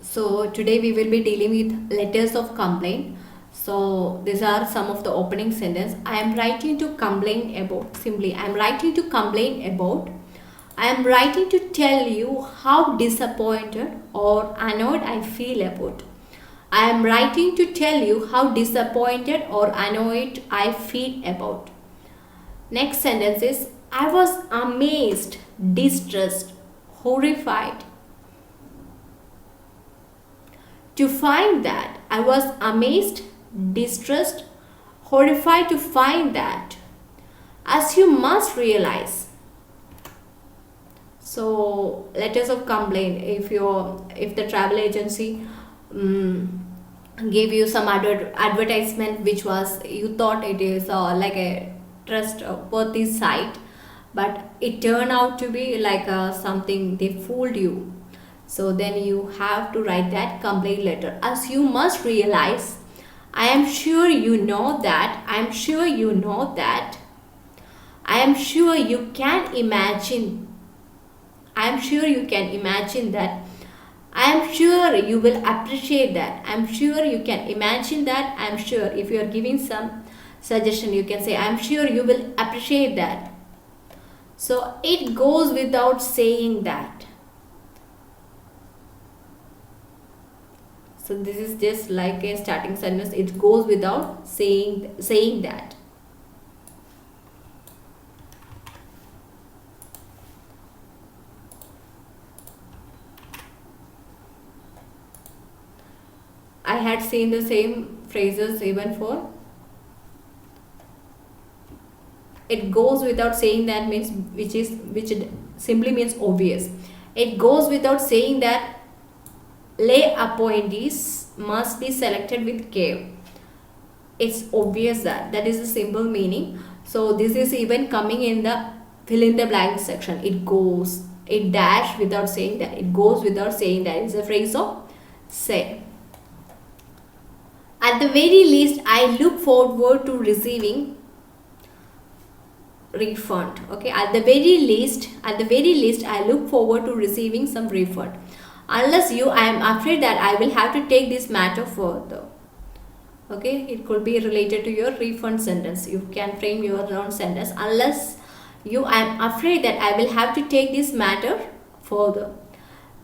So today we will be dealing with letters of complaint. So these are some of the opening sentence. I am writing to complain about. Simply, I am writing to complain about. I am writing to tell you how disappointed or annoyed I feel about. I am writing to tell you how disappointed or annoyed I feel about. Next sentence is I was amazed, distressed, horrified to find that. I was amazed, distressed, horrified to find that. As you must realize. So letters of complaint. If the travel agency gave you some advertisement which was you thought it is like a trustworthy site, but it turned out to be like something they fooled you, so then you have to write that complaint letter. As you must realize, I am sure you know that, I am sure you know that, I am sure you can imagine, I am sure you can imagine that, I am sure you will appreciate that, I am sure you can imagine that, I am sure. If you are giving some suggestion, you can say I am sure you will appreciate that. So it goes without saying that. So this is just like a starting sentence. It goes without saying that. I had seen the same phrases even for. It goes without saying that means which simply means obvious. It goes without saying that lay appointees must be selected with care. It's obvious that is the simple meaning. So this is even coming in the fill in the blank section. It dash without saying that, it goes without saying that. It's a phrase of say. At the very least, I look forward to receiving refund. Okay, at the very least I look forward to receiving some refund. Unless you, I am afraid that I will have to take this matter further. Okay, it could be related to your refund sentence. You can frame your own sentence. Unless you, I am afraid that I will have to take this matter further.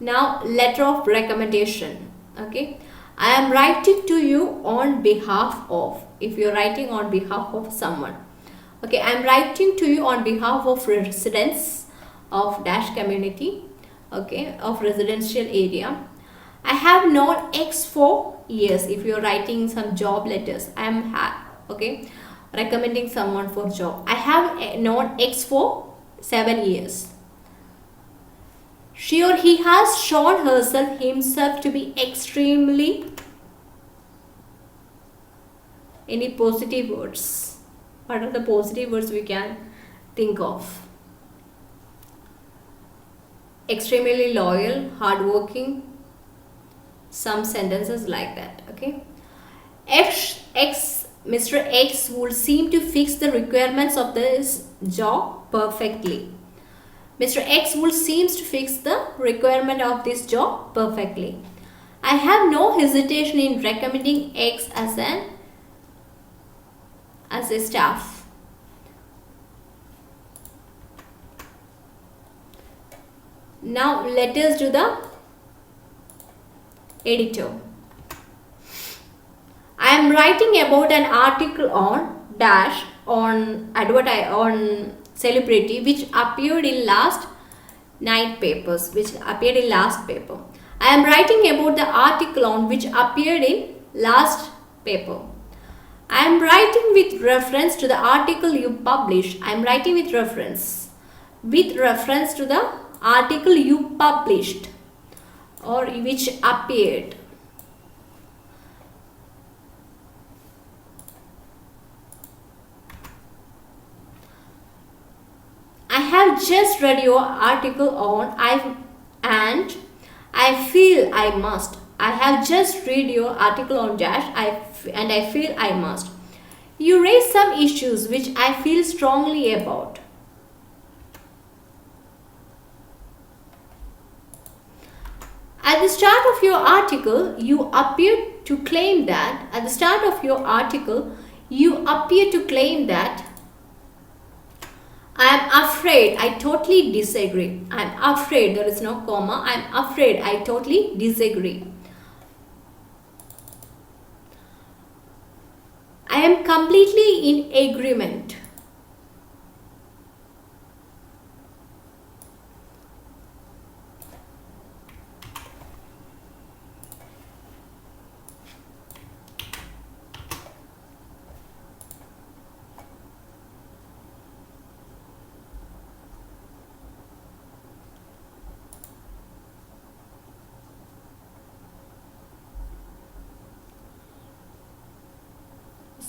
Now, letter of recommendation. Okay, I am writing to you on behalf of. If you are writing on behalf of someone. Okay, I am writing to you on behalf of residents of dash community. Okay, of residential area. I have known X for years. If you are writing some job letters, I am okay, recommending someone for job. I have known X for 7 years. She or he has shown himself to be extremely. Any positive words? What are the positive words we can think of? Extremely loyal, hardworking, some sentences like that. Okay, Mr. X would seem to fix the requirements of this job perfectly. Mr. X would seems to fix the requirement of this job perfectly. I have no hesitation in recommending X as a staff. Now letters to the editor. I am writing about an article on dash on celebrity which appeared in last paper. I am writing about the article on which appeared in last paper. I am writing with reference to the article you published. I am writing with reference to the article you published or which appeared. I have just read your article on I feel I must. I have just read your article on dash and I feel I must. You raise some issues which I feel strongly about. At the start of your article, you appear to claim that, I am afraid, I totally disagree. I am afraid, there is no comma. I am afraid, I totally disagree. I am completely in agreement.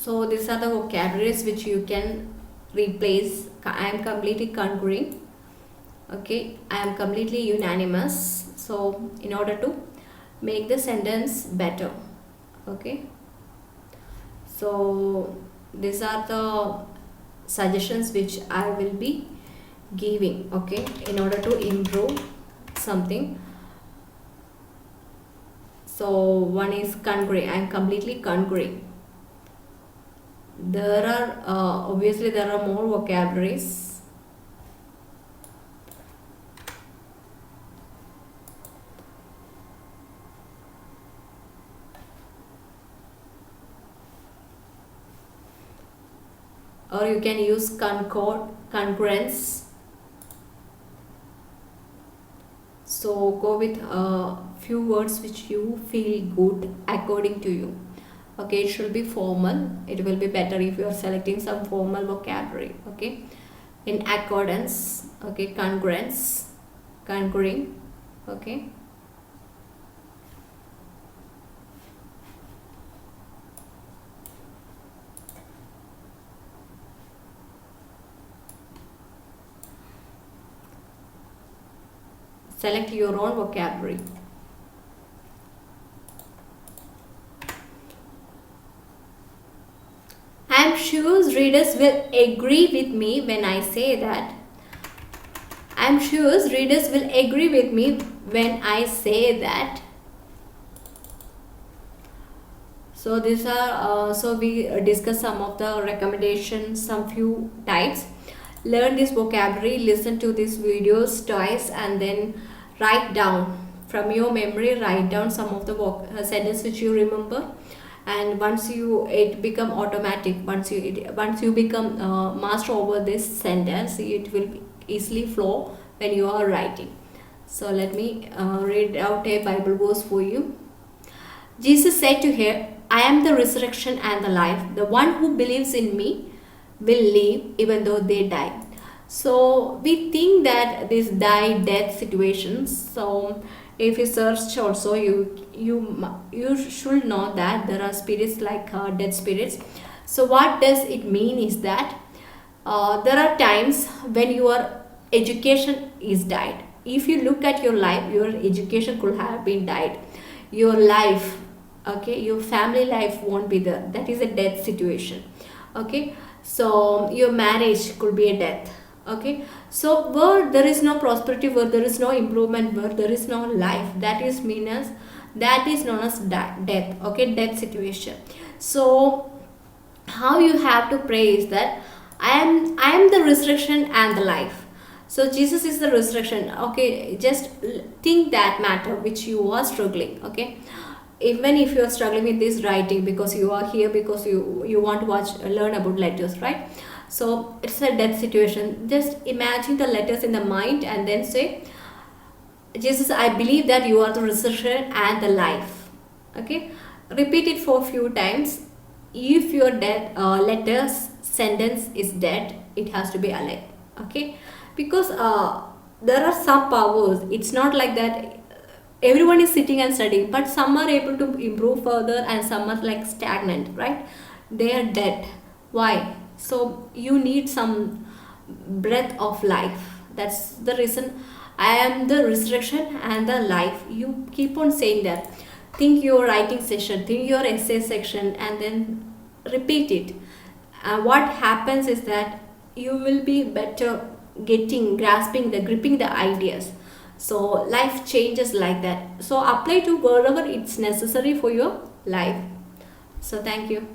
So these are the vocabularies which you can replace. I am completely concurring. Okay, I am completely unanimous. So in order to make the sentence better. Okay, so these are the suggestions which I will be giving, okay, in order to improve something. So one is concurring. I am completely concurring. There are obviously there are more vocabularies. Or you can use concurrence. So go with a few words which you feel good according to you. Okay, it should be formal. It will be better if you are selecting some formal vocabulary. Okay, in accordance. Okay, congruence, concurring. Okay. Select your own vocabulary. I am sure readers will agree with me when I say that. I am sure readers will agree with me when I say that. So these are so we discuss some of the recommendations, some few types. Learn this vocabulary, listen to these videos twice, and then write down from your memory. Write down some of the sentences which you remember, and once it become automatic. Once you become master over this sentence, it will easily flow when you are writing. So let me read out a Bible verse for you. Jesus said to her, I am the resurrection and the life. The one who believes in me will live even though they die. So we think that this death situations. So if you search also, you should know that there are spirits like dead spirits. So what does it mean is that there are times when your education is died. If you look at your life, your education could have been died. Your life, okay, your family life won't be there. That is a death situation. Okay, so your marriage could be a death. Okay, so where there is no prosperity, where there is no improvement, where there is no life, that is known as death. Okay, death situation. So how you have to pray is that I am the resurrection and the life. So Jesus is the resurrection. Okay, just think that matter which you are struggling. Okay, even if you are struggling with this writing, because you are here because you want to learn about letters, right? So it's a death situation. Just imagine the letters in the mind and then say, Jesus, I believe that you are the resurrection and the life. Okay, repeat it for a few times. If your letters sentence is dead, it has to be alive. Okay, because there are some powers. It's not like that everyone is sitting and studying, but some are able to improve further and some are like stagnant, right? They are dead. Why? So you need some breath of life. That's the reason I am the resurrection and the life. You keep on saying that. Think your writing session, think your essay section, and then repeat it. And what happens is that you will be better gripping the ideas. So life changes like that, so apply to wherever it's necessary for your life. So thank you.